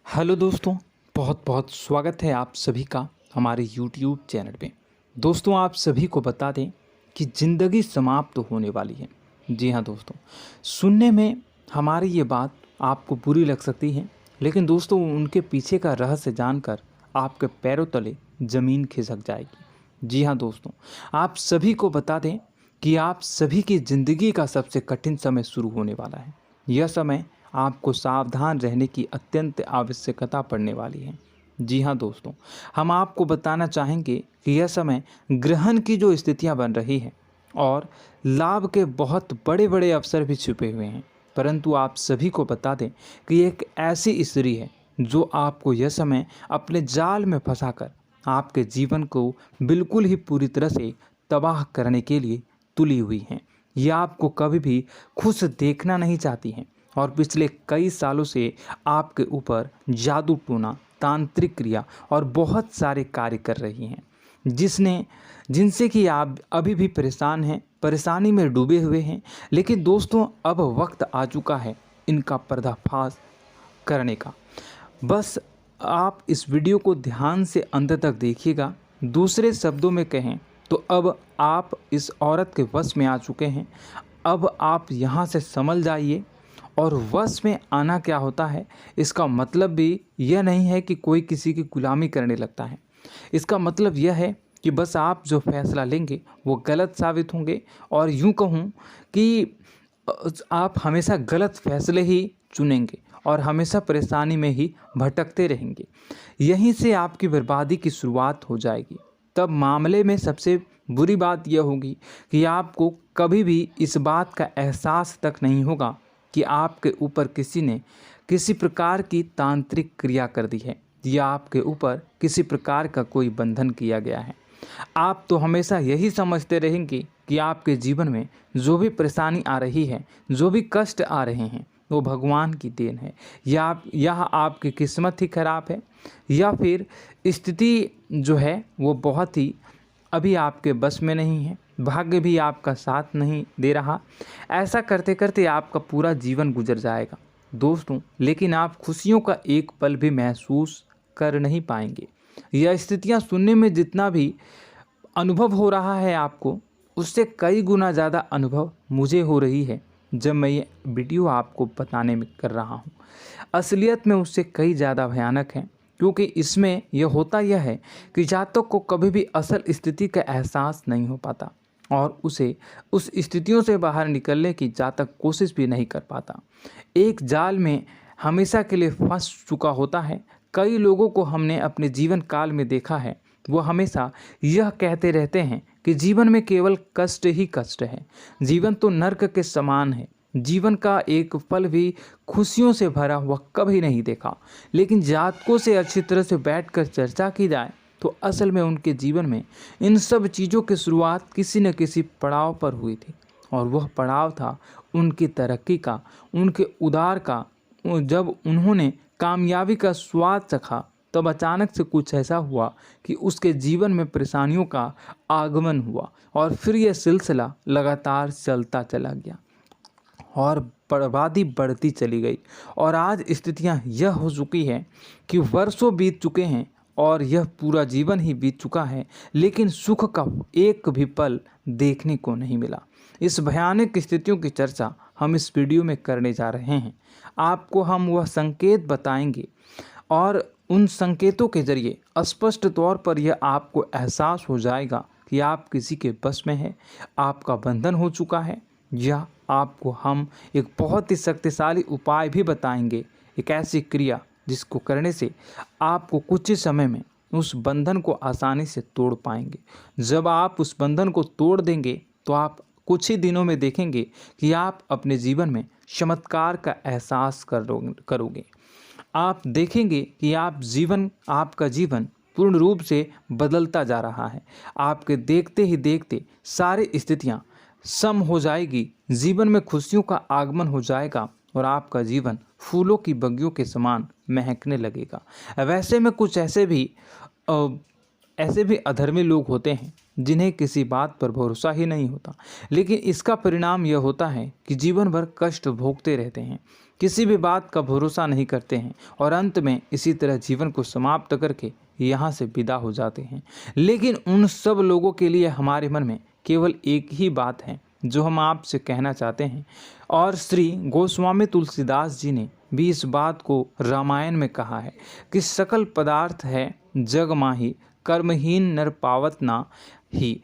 Hello दोस्तों, बहुत बहुत स्वागत है आप सभी का हमारे YouTube चैनल पे। दोस्तों, आप सभी को बता दें कि ज़िंदगी समाप्त होने वाली है। जी हाँ दोस्तों, सुनने में हमारी ये बात आपको बुरी लग सकती है, लेकिन दोस्तों उनके पीछे का रहस्य जानकर आपके पैरों तले ज़मीन खिसक जाएगी। जी हाँ दोस्तों, आप सभी को बता दें कि आप सभी की ज़िंदगी का सबसे कठिन समय शुरू होने वाला है। यह समय आपको सावधान रहने की अत्यंत आवश्यकता पड़ने वाली है। जी हाँ दोस्तों, हम आपको बताना चाहेंगे कि यह समय ग्रहण की जो स्थितियां बन रही है और लाभ के बहुत बड़े बड़े अवसर भी छुपे हुए हैं। परंतु आप सभी को बता दें कि एक ऐसी स्त्री है जो आपको यह समय अपने जाल में फंसाकर आपके जीवन को बिल्कुल ही पूरी तरह से तबाह करने के लिए तुली हुई हैं। यह आपको कभी भी खुश देखना नहीं चाहती हैं और पिछले कई सालों से आपके ऊपर जादू टोना, तांत्रिक क्रिया और बहुत सारे कार्य कर रही हैं, जिनसे कि आप अभी भी परेशान हैं, परेशानी में डूबे हुए हैं। लेकिन दोस्तों, अब वक्त आ चुका है इनका पर्दाफाश करने का। बस आप इस वीडियो को ध्यान से अंत तक देखिएगा। दूसरे शब्दों में कहें तो अब आप इस औरत के वश में आ चुके हैं। अब आप यहाँ से संभल जाइए। और वश में आना क्या होता है, इसका मतलब भी यह नहीं है कि कोई किसी की गुलामी करने लगता है। इसका मतलब यह है कि बस आप जो फैसला लेंगे वो गलत साबित होंगे, और यूँ कहूँ कि आप हमेशा गलत फैसले ही चुनेंगे और हमेशा परेशानी में ही भटकते रहेंगे। यहीं से आपकी बर्बादी की शुरुआत हो जाएगी। तब मामले में सबसे बुरी बात यह होगी कि आपको कभी भी इस बात का एहसास तक नहीं होगा कि आपके ऊपर किसी ने किसी प्रकार की तांत्रिक क्रिया कर दी है या आपके ऊपर किसी प्रकार का कोई बंधन किया गया है। आप तो हमेशा यही समझते रहेंगे कि आपके जीवन में जो भी परेशानी आ रही है, जो भी कष्ट आ रहे हैं, वो भगवान की देन है, या आपकी किस्मत ही खराब है, या फिर स्थिति जो है वो बहुत ही अभी आपके बस में नहीं है, भाग्य भी आपका साथ नहीं दे रहा। ऐसा करते करते आपका पूरा जीवन गुजर जाएगा दोस्तों, लेकिन आप खुशियों का एक पल भी महसूस कर नहीं पाएंगे। यह स्थितियां सुनने में जितना भी अनुभव हो रहा है आपको, उससे कई गुना ज़्यादा अनुभव मुझे हो रही है जब मैं ये वीडियो आपको बताने में कर रहा हूँ। असलियत में उससे कई ज़्यादा भयानक है, क्योंकि इसमें यह होता यह है कि जातक को कभी भी असल स्थिति का एहसास नहीं हो पाता और उसे उस स्थितियों से बाहर निकलने की जातक कोशिश भी नहीं कर पाता। एक जाल में हमेशा के लिए फंस चुका होता है। कई लोगों को हमने अपने जीवन काल में देखा है, वो हमेशा यह कहते रहते हैं कि जीवन में केवल कष्ट ही कष्ट है, जीवन तो नर्क के समान है, जीवन का एक पल भी खुशियों से भरा हुआ कभी नहीं देखा। लेकिन जातकों से अच्छी तरह से बैठकर चर्चा की जाए तो असल में उनके जीवन में इन सब चीज़ों की शुरुआत किसी न किसी पड़ाव पर हुई थी, और वह पड़ाव था उनकी तरक्की का, उनके उदार का। जब उन्होंने कामयाबी का स्वाद चखा, तब अचानक से कुछ ऐसा हुआ कि उसके जीवन में परेशानियों का आगमन हुआ, और फिर यह सिलसिला लगातार चलता चला गया और बर्बादी बढ़ती चली गई। और आज स्थितियां यह हो चुकी है कि वर्षों बीत चुके हैं और यह पूरा जीवन ही बीत चुका है, लेकिन सुख का एक भी पल देखने को नहीं मिला। इस भयानक स्थितियों की चर्चा हम इस वीडियो में करने जा रहे हैं। आपको हम वह संकेत बताएंगे और उन संकेतों के जरिए स्पष्ट तौर पर यह आपको एहसास हो जाएगा कि आप किसी के बस में हैं, आपका बंधन हो चुका है, या आपको हम एक बहुत ही शक्तिशाली उपाय भी बताएंगे, एक ऐसी क्रिया जिसको करने से आपको कुछ ही समय में उस बंधन को आसानी से तोड़ पाएंगे। जब आप उस बंधन को तोड़ देंगे तो आप कुछ ही दिनों में देखेंगे कि आप अपने जीवन में चमत्कार का एहसास करोगे। आप देखेंगे कि आपका जीवन पूर्ण रूप से बदलता जा रहा है। आपके देखते ही देखते सारी स्थितियां सम हो जाएगी, जीवन में खुशियों का आगमन हो जाएगा और आपका जीवन फूलों की बगियों के समान महकने लगेगा। वैसे में कुछ ऐसे भी अधर्मी लोग होते हैं जिन्हें किसी बात पर भरोसा ही नहीं होता, लेकिन इसका परिणाम यह होता है कि जीवन भर कष्ट भोगते रहते हैं, किसी भी बात का भरोसा नहीं करते हैं और अंत में इसी तरह जीवन को समाप्त करके यहाँ से विदा हो जाते हैं। लेकिन उन सब लोगों के लिए हमारे मन में केवल एक ही बात है जो हम आपसे कहना चाहते हैं, और श्री गोस्वामी तुलसीदास जी ने भी इस बात को रामायण में कहा है कि सकल पदार्थ है जग माही, कर्महीन नर पावत ना ही।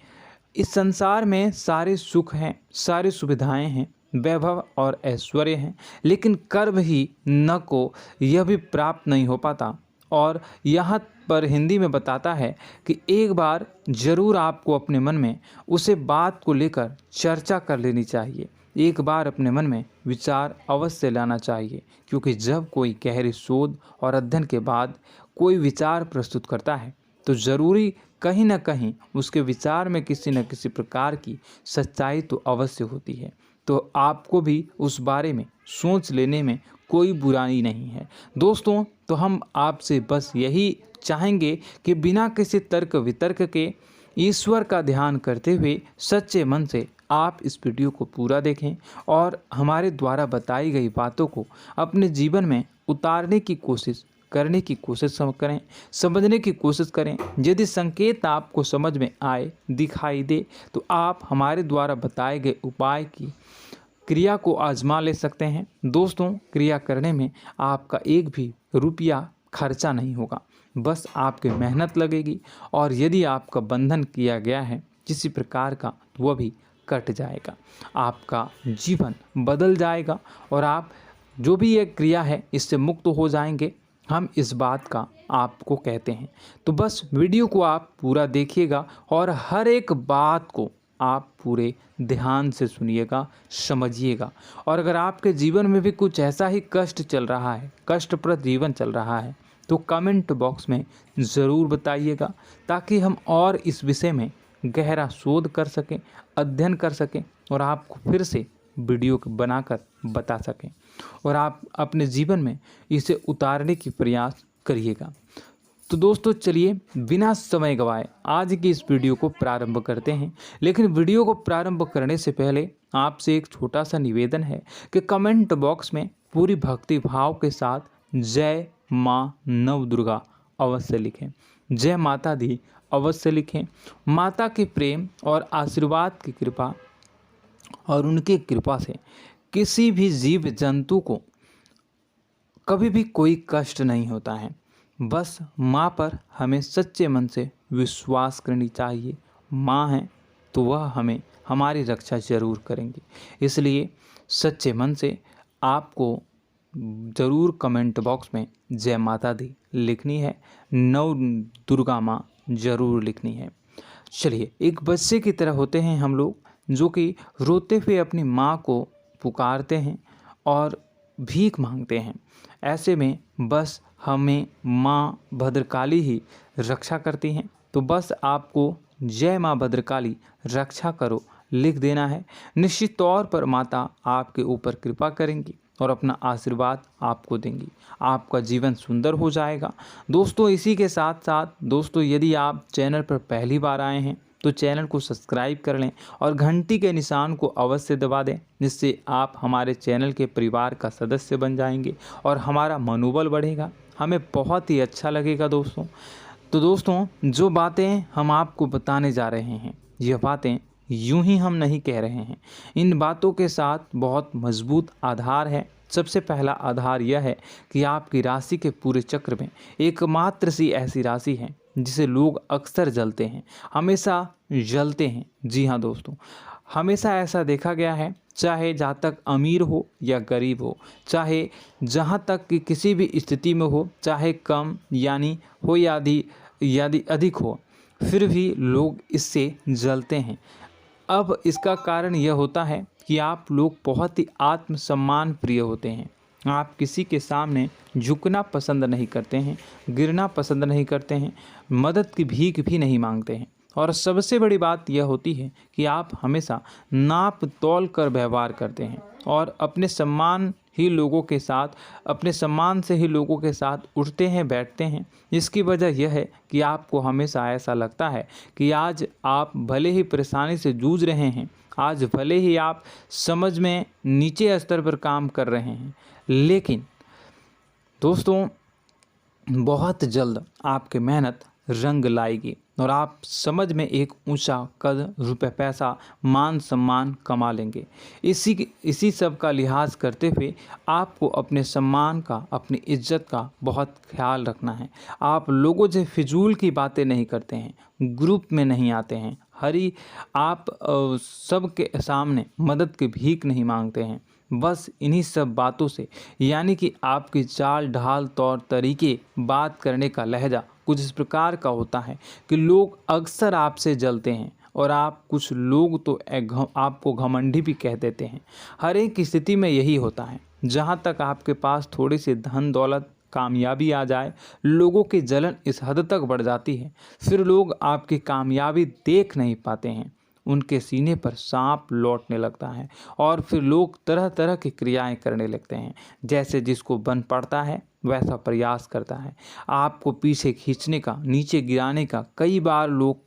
इस संसार में सारे सुख हैं, सारी सुविधाएं हैं, वैभव और ऐश्वर्य हैं, लेकिन कर्म ही न को यह भी प्राप्त नहीं हो पाता। और यहाँ पर हिंदी में बताता है कि एक बार जरूर आपको अपने मन में उसे बात को लेकर चर्चा कर लेनी चाहिए, एक बार अपने मन में विचार अवश्य लाना चाहिए, क्योंकि जब कोई गहरी शोध और अध्ययन के बाद कोई विचार प्रस्तुत करता है तो ज़रूरी कहीं ना कहीं उसके विचार में किसी न किसी प्रकार की सच्चाई तो अवश्य होती है। तो आपको भी उस बारे में सोच लेने में कोई बुराई नहीं है। दोस्तों, तो हम आपसे बस यही चाहेंगे कि बिना किसी तर्क वितर्क के ईश्वर का ध्यान करते हुए सच्चे मन से आप इस वीडियो को पूरा देखें और हमारे द्वारा बताई गई बातों को अपने जीवन में उतारने की कोशिश करने की कोशिश करें, समझने की कोशिश करें। यदि संकेत आपको समझ में आए, दिखाई दे, तो आप हमारे द्वारा बताए गए उपाय की क्रिया को आजमा ले सकते हैं। दोस्तों, क्रिया करने में आपका एक भी रुपया खर्चा नहीं होगा, बस आपकी मेहनत लगेगी, और यदि आपका बंधन किया गया है किसी प्रकार का तो वह भी कट जाएगा, आपका जीवन बदल जाएगा और आप जो भी ये क्रिया है इससे मुक्त हो जाएंगे। हम इस बात का आपको कहते हैं। तो बस वीडियो को आप पूरा देखिएगा और हर एक बात को आप पूरे ध्यान से सुनिएगा, समझिएगा। और अगर आपके जीवन में भी कुछ ऐसा ही कष्ट चल रहा है, कष्टप्रद जीवन चल रहा है, तो कमेंट बॉक्स में ज़रूर बताइएगा, ताकि हम और इस विषय में गहरा शोध कर सकें, अध्ययन कर सकें और आपको फिर से वीडियो बनाकर बता सकें और आप अपने जीवन में इसे उतारने की प्रयास करिएगा। तो दोस्तों, चलिए बिना समय गवाए आज की इस वीडियो को प्रारंभ करते हैं। लेकिन वीडियो को प्रारंभ करने से पहले आपसे एक छोटा सा निवेदन है कि कमेंट बॉक्स में पूरी भक्ति भाव के साथ जय माँ नव दुर्गा अवश्य लिखें, जय माता दी अवश्य लिखें। माता के प्रेम और आशीर्वाद की कृपा और उनकी कृपा से किसी भी जीव जंतु को कभी भी कोई कष्ट नहीं होता है। बस माँ पर हमें सच्चे मन से विश्वास करनी चाहिए। माँ है तो वह हमें हमारी रक्षा जरूर करेंगी। इसलिए सच्चे मन से आपको ज़रूर कमेंट बॉक्स में जय माता दी लिखनी है, नव दुर्गा माँ ज़रूर लिखनी है। चलिए, एक बच्चे की तरह होते हैं हम लोग, जो कि रोते हुए अपनी माँ को पुकारते हैं और भीख मांगते हैं। ऐसे में बस हमें माँ भद्रकाली ही रक्षा करती हैं। तो बस आपको जय माँ भद्रकाली रक्षा करो लिख देना है। निश्चित तौर पर माता आपके ऊपर कृपा करेंगी और अपना आशीर्वाद आपको देंगी, आपका जीवन सुंदर हो जाएगा। दोस्तों, इसी के साथ साथ दोस्तों, यदि आप चैनल पर पहली बार आए हैं तो चैनल को सब्सक्राइब कर लें और घंटी के निशान को अवश्य दबा दें, जिससे आप हमारे चैनल के परिवार का सदस्य बन जाएंगे और हमारा मनोबल बढ़ेगा, हमें बहुत ही अच्छा लगेगा दोस्तों। तो दोस्तों, जो बातें हम आपको बताने जा रहे हैं, यह बातें यूं ही हम नहीं कह रहे हैं। इन बातों के साथ बहुत मजबूत आधार है। सबसे पहला आधार यह है कि आपकी राशि के पूरे चक्र में एकमात्र सी ऐसी राशि है जिसे लोग अक्सर जलते हैं, हमेशा जलते हैं। जी हाँ दोस्तों, हमेशा ऐसा देखा गया है, चाहे जहाँ तक अमीर हो या गरीब हो, चाहे जहाँ तक कि किसी भी स्थिति में हो, चाहे कम यानी हो या अधिक हो, फिर भी लोग इससे जलते हैं। अब इसका कारण यह होता है कि आप लोग बहुत ही आत्मसम्मान प्रिय होते हैं। आप किसी के सामने झुकना पसंद नहीं करते हैं, गिरना पसंद नहीं करते हैं, मदद की भीख भी नहीं मांगते हैं और सबसे बड़ी बात यह होती है कि आप हमेशा नाप तौल कर व्यवहार करते हैं और अपने सम्मान से ही लोगों के साथ उठते हैं बैठते हैं। इसकी वजह यह है कि आपको हमेशा ऐसा लगता है कि आज आप भले ही परेशानी से जूझ रहे हैं, आज भले ही आप समझ में नीचे स्तर पर काम कर रहे हैं, लेकिन दोस्तों बहुत जल्द आपकी मेहनत रंग लाएगी और आप समझ में एक ऊंचा कद, रुपए, पैसा, मान सम्मान कमा लेंगे। इसी सब का लिहाज करते हुए आपको अपने सम्मान का, अपनी इज्जत का बहुत ख्याल रखना है। आप लोगों से फिजूल की बातें नहीं करते हैं, ग्रुप में नहीं आते हैं, आप सबके सामने मदद की भीख नहीं मांगते हैं। बस इन्हीं सब बातों से, यानी कि आपकी चाल ढाल, तौर तरीके, बात करने का लहजा कुछ इस प्रकार का होता है कि लोग अक्सर आपसे जलते हैं और कुछ लोग तो आपको घमंडी भी कह देते हैं। हर एक स्थिति में यही होता है। जहाँ तक आपके पास थोड़ी सी धन दौलत, कामयाबी आ जाए, लोगों की जलन इस हद तक बढ़ जाती है, फिर लोग आपकी कामयाबी देख नहीं पाते हैं, उनके सीने पर सांप लौटने लगता है और फिर लोग तरह तरह की क्रियाएं करने लगते हैं। जैसे जिसको बन पड़ता है वैसा प्रयास करता है। आपको पीछे खींचने का, नीचे गिराने का कई बार लोग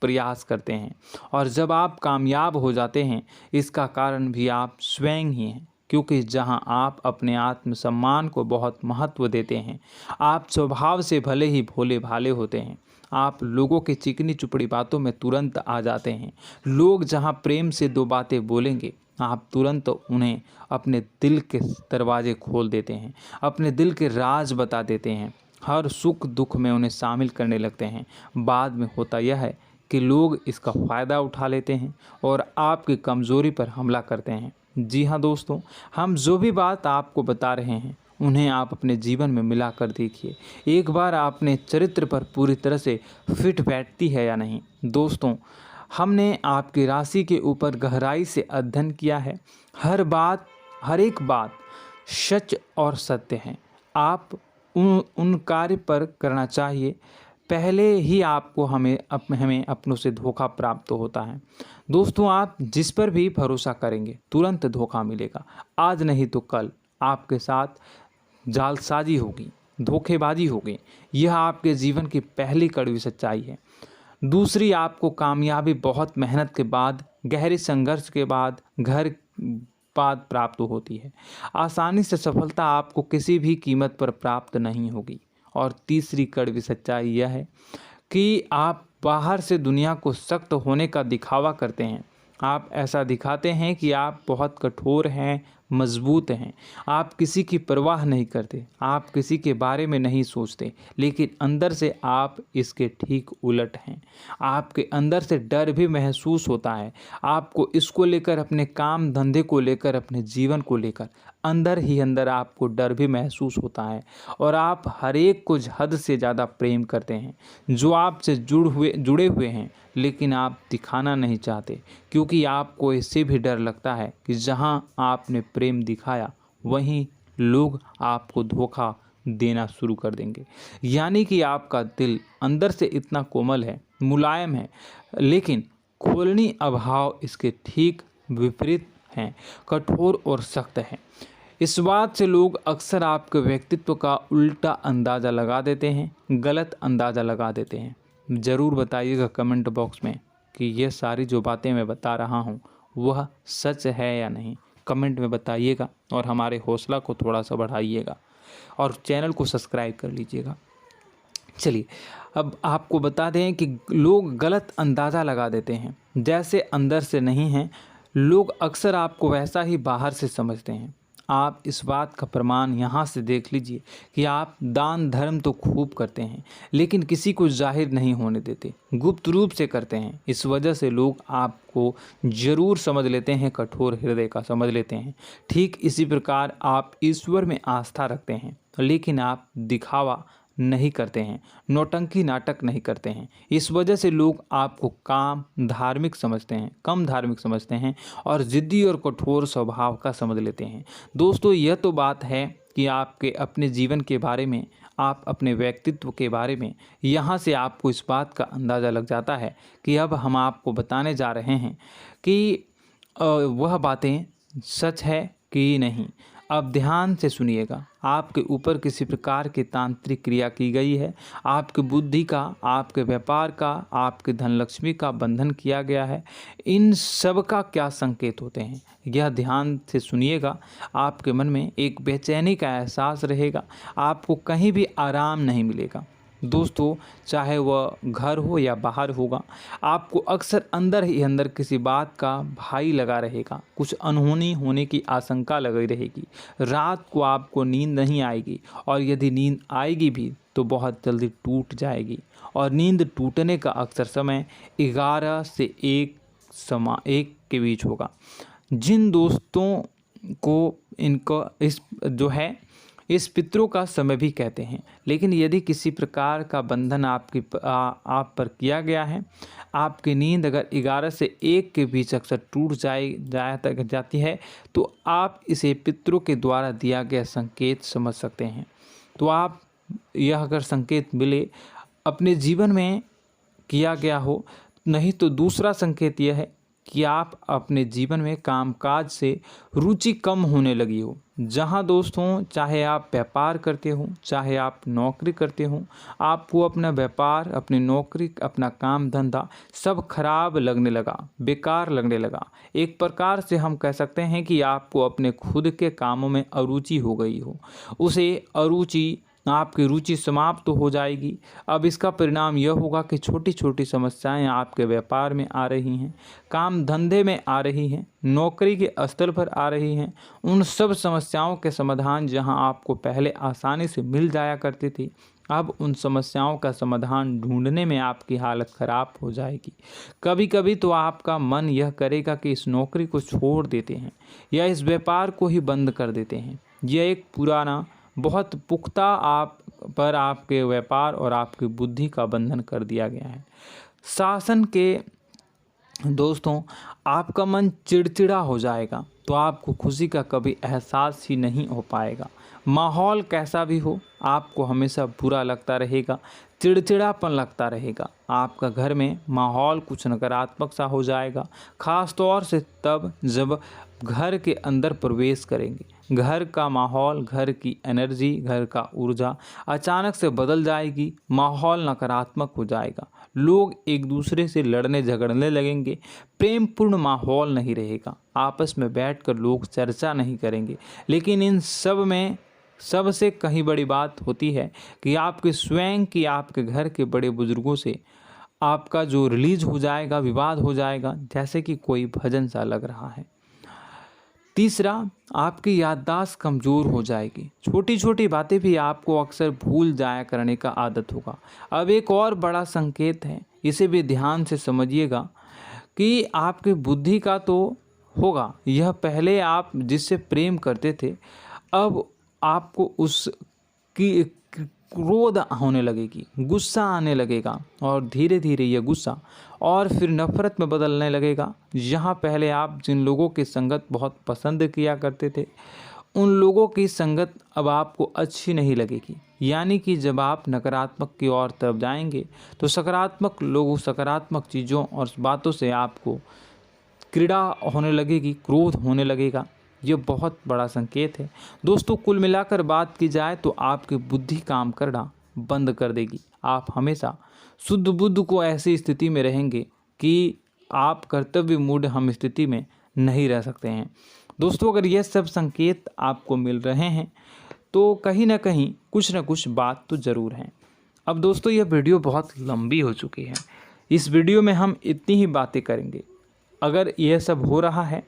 प्रयास करते हैं और जब आप कामयाब हो जाते हैं, इसका कारण भी आप स्वयं ही हैं। क्योंकि जहां आप अपने आत्मसम्मान को बहुत महत्व देते हैं, आप स्वभाव से भले ही भोले भाले होते हैं, आप लोगों की चिकनी चुपड़ी बातों में तुरंत आ जाते हैं। लोग जहां प्रेम से दो बातें बोलेंगे, आप तुरंत उन्हें अपने दिल के दरवाजे खोल देते हैं, अपने दिल के राज बता देते हैं, हर सुख दुख में उन्हें शामिल करने लगते हैं। बाद में होता यह है कि लोग इसका फ़ायदा उठा लेते हैं और आपकी कमज़ोरी पर हमला करते हैं। जी हाँ दोस्तों, हम जो भी बात आपको बता रहे हैं उन्हें आप अपने जीवन में मिला कर देखिए। एक बार आपने चरित्र पर पूरी तरह से फिट बैठती है या नहीं। दोस्तों, हमने आपकी राशि के ऊपर गहराई से अध्ययन किया है। हर एक बात सच और सत्य है। आप उन कार्य पर करना चाहिए, पहले ही आपको हमें अपनों से धोखा प्राप्त होता है। दोस्तों, आप जिस पर भी भरोसा करेंगे तुरंत धोखा मिलेगा। आज नहीं तो कल आपके साथ जालसाजी होगी, धोखेबाजी होगी। यह आपके जीवन की पहली कड़वी सच्चाई है। दूसरी, आपको कामयाबी बहुत मेहनत के बाद, गहरे संघर्ष के बाद प्राप्त होती है। आसानी से सफलता आपको किसी भी कीमत पर प्राप्त नहीं होगी। और तीसरी कड़वी सच्चाई यह है कि आप बाहर से दुनिया को सख्त होने का दिखावा करते हैं। आप ऐसा दिखाते हैं कि आप बहुत कठोर हैं, मजबूत हैं, आप किसी की परवाह नहीं करते, आप किसी के बारे में नहीं सोचते, लेकिन अंदर से आप इसके ठीक उलट हैं। आपके अंदर से डर भी महसूस होता है। आपको इसको लेकर, अपने काम धंधे को लेकर, अपने जीवन को लेकर अंदर ही अंदर आपको डर भी महसूस होता है और आप हर एक को हद से ज़्यादा प्रेम करते हैं, जो आपसे जुड़े हुए हैं, लेकिन आप दिखाना नहीं चाहते, क्योंकि आपको इससे भी डर लगता है कि जहां आपने प्रेम दिखाया वहीं लोग आपको धोखा देना शुरू कर देंगे। यानी कि आपका दिल अंदर से इतना कोमल है, मुलायम है, लेकिन खोलनी अभाव इसके ठीक विपरीत हैं, कठोर और सख्त हैं। इस बात से लोग अक्सर आपके व्यक्तित्व का उल्टा अंदाज़ा लगा देते हैं, गलत अंदाज़ा लगा देते हैं। ज़रूर बताइएगा कमेंट बॉक्स में कि ये सारी जो बातें मैं बता रहा हूँ वह सच है या नहीं। कमेंट में बताइएगा और हमारे हौसला को थोड़ा सा बढ़ाइएगा और चैनल को सब्सक्राइब कर लीजिएगा। चलिए, अब आपको बता दें कि लोग गलत अंदाज़ा लगा देते हैं। जैसे अंदर से नहीं हैं, लोग अक्सर आपको वैसा ही बाहर से समझते हैं। आप इस बात का प्रमाण यहाँ से देख लीजिए कि आप दान धर्म तो खूब करते हैं, लेकिन किसी को जाहिर नहीं होने देते, गुप्त रूप से करते हैं। इस वजह से लोग आपको ज़रूर समझ लेते हैं, कठोर हृदय का समझ लेते हैं। ठीक इसी प्रकार आप ईश्वर में आस्था रखते हैं, लेकिन आप दिखावा नहीं करते हैं, नौटंकी नाटक नहीं करते हैं। इस वजह से लोग आपको कम धार्मिक समझते हैं और ज़िद्दी और कठोर स्वभाव का समझ लेते हैं। दोस्तों, यह तो बात है कि आपके अपने जीवन के बारे में, आप अपने व्यक्तित्व के बारे में, यहाँ से आपको इस बात का अंदाज़ा लग जाता है कि अब हम आपको बताने जा रहे हैं कि वह बातें सच है कि नहीं। अब ध्यान से सुनिएगा। आपके ऊपर किसी प्रकार की तांत्रिक क्रिया की गई है, आपकी बुद्धि का, आपके व्यापार का, आपके धनलक्ष्मी का बंधन किया गया है। इन सब का क्या संकेत होते हैं, यह ध्यान से सुनिएगा। आपके मन में एक बेचैनी का एहसास रहेगा, आपको कहीं भी आराम नहीं मिलेगा। दोस्तों, चाहे वह घर हो या बाहर होगा, आपको अक्सर अंदर ही अंदर किसी बात का भय लगा रहेगा, कुछ अनहोनी होने की आशंका लगी रहेगी। रात को आपको नींद नहीं आएगी, और यदि नींद आएगी भी तो बहुत जल्दी टूट जाएगी। और नींद टूटने का अक्सर समय 11 से 1 के बीच होगा। जिन दोस्तों को इनको इस पितरों का समय भी कहते हैं। लेकिन यदि किसी प्रकार का बंधन आप पर किया गया है, आपकी नींद अगर 11 से 1 के बीच अक्सर टूट जाती है, तो आप इसे पितरों के द्वारा दिया गया संकेत समझ सकते हैं। तो आप यह अगर संकेत मिले अपने जीवन में किया गया हो, नहीं तो दूसरा संकेत यह है कि आप अपने जीवन में कामकाज से रुचि कम होने लगी हो। जहां दोस्तों, चाहे आप व्यापार करते हो, चाहे आप नौकरी करते हो, आपको अपना व्यापार, अपनी नौकरी, अपना काम धंधा सब खराब लगने लगा, बेकार लगने लगा। एक प्रकार से हम कह सकते हैं कि आपको अपने खुद के कामों में अरुचि हो गई हो। उसे अरुचि, आपकी रुचि समाप्त तो हो जाएगी। अब इसका परिणाम यह होगा कि छोटी छोटी समस्याएं आपके व्यापार में आ रही हैं, काम धंधे में आ रही हैं, नौकरी के स्तर पर आ रही हैं। उन सब समस्याओं के समाधान जहां आपको पहले आसानी से मिल जाया करती थी, अब उन समस्याओं का समाधान ढूंढने में आपकी हालत ख़राब हो जाएगी। कभी कभी तो आपका मन यह करेगा कि इस नौकरी को छोड़ देते हैं या इस व्यापार को ही बंद कर देते हैं। यह एक पुराना, बहुत पुख्ता आप पर आपके व्यापार और आपकी बुद्धि का बंधन कर दिया गया है। शासन के दोस्तों, आपका मन चिड़चिड़ा हो जाएगा, तो आपको खुशी का कभी एहसास ही नहीं हो पाएगा। माहौल कैसा भी हो, आपको हमेशा बुरा लगता रहेगा, चिड़चिड़ापन लगता रहेगा। आपका घर में माहौल कुछ नकारात्मक सा हो जाएगा, ख़ास तौर से तब जब घर के अंदर प्रवेश करेंगे। घर का माहौल, घर की एनर्जी, घर का ऊर्जा अचानक से बदल जाएगी, माहौल नकारात्मक हो जाएगा। लोग एक दूसरे से लड़ने झगड़ने लगेंगे, प्रेमपूर्ण माहौल नहीं रहेगा, आपस में बैठकर लोग चर्चा नहीं करेंगे। लेकिन इन सब में सबसे कहीं बड़ी बात होती है कि आपके स्वयं की, आपके घर के बड़े बुजुर्गों से आपका जो रिलीज हो जाएगा, विवाद हो जाएगा, जैसे कि कोई भजन सा लग रहा है। तीसरा, आपकी याददाश्त कमज़ोर हो जाएगी, छोटी छोटी बातें भी आपको अक्सर भूल जाया करने का आदत होगा। अब एक और बड़ा संकेत है, इसे भी ध्यान से समझिएगा कि आपकी बुद्धि का तो होगा, यह पहले आप जिससे प्रेम करते थे, अब आपको उसकी क्रोध होने लगेगी, गुस्सा आने लगेगा, और धीरे धीरे यह गुस्सा और फिर नफरत में बदलने लगेगा। यहाँ पहले आप जिन लोगों की संगत बहुत पसंद किया करते थे, उन लोगों की संगत अब आपको अच्छी नहीं लगेगी। यानी कि जब आप नकारात्मक की ओर तरफ जाएंगे, तो सकारात्मक लोगों, सकारात्मक चीज़ों और बातों से आपको क्रीड़ा होने लगेगी, क्रोध होने लगेगा। ये बहुत बड़ा संकेत है दोस्तों। कुल मिलाकर बात की जाए तो आपकी बुद्धि काम करना बंद कर देगी। आप हमेशा शुद्ध बुद्ध को ऐसी स्थिति में रहेंगे कि आप कर्तव्य मूढ़ हम स्थिति में नहीं रह सकते हैं। दोस्तों, अगर ये सब संकेत आपको मिल रहे हैं तो कहीं ना कहीं कुछ ना कुछ बात तो ज़रूर है। अब दोस्तों, यह वीडियो बहुत लंबी हो चुकी है, इस वीडियो में हम इतनी ही बातें करेंगे। अगर यह सब हो रहा है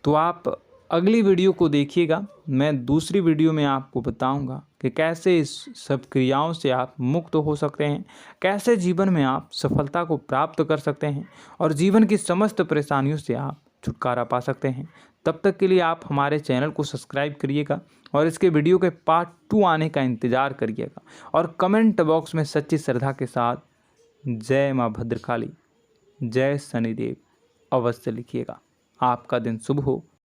तो आप अगली वीडियो को देखिएगा। मैं दूसरी वीडियो में आपको बताऊंगा कि कैसे इस सब क्रियाओं से आप मुक्त हो सकते हैं, कैसे जीवन में आप सफलता को प्राप्त कर सकते हैं और जीवन की समस्त परेशानियों से आप छुटकारा पा सकते हैं। तब तक के लिए आप हमारे चैनल को सब्सक्राइब करिएगा और इसके वीडियो के पार्ट 2 आने का इंतज़ार करिएगा। और कमेंट बॉक्स में सच्ची श्रद्धा के साथ जय माँ भद्रकाली, जय शनिदेव अवश्य लिखिएगा। आपका दिन शुभ हो।